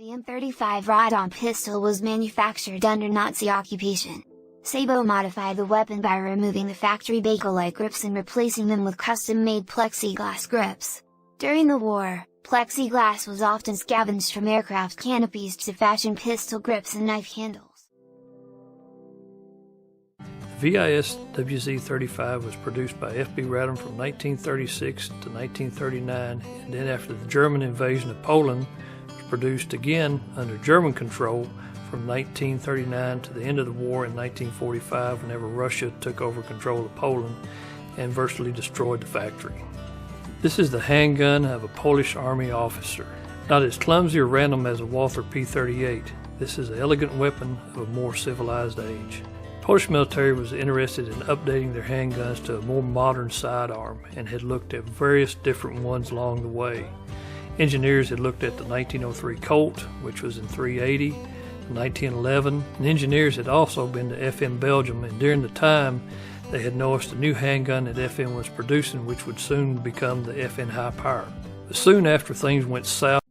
The M35 Radom pistol was manufactured under Nazi occupation. Sabo modified the weapon by removing the factory Bakelite grips and replacing them with custom-made plexiglass grips. During the war, plexiglass was often scavenged from aircraft canopies to fashion pistol grips and knife handles. The VIS WZ-35 was produced by F.B. Radom from 1936 to 1939, and then after the German invasion of Poland, was produced again under German control from 1939 to the end of the war in 1945, whenever Russia took over control of Poland and virtually destroyed the factory. This is the handgun of a Polish Army officer. Not as clumsy or random as a Walther P-38, this is an elegant weapon of a more civilized age. The Polish military was interested in updating their handguns to a more modern sidearm and had looked at various different ones along the way. Engineers had looked at the 1903 Colt, which was in .380, 1911, and engineers had also been to FN Belgium, and during the time they had noticed a new handgun that FN was producing, which would soon become the FN High Power. But soon after, things went south.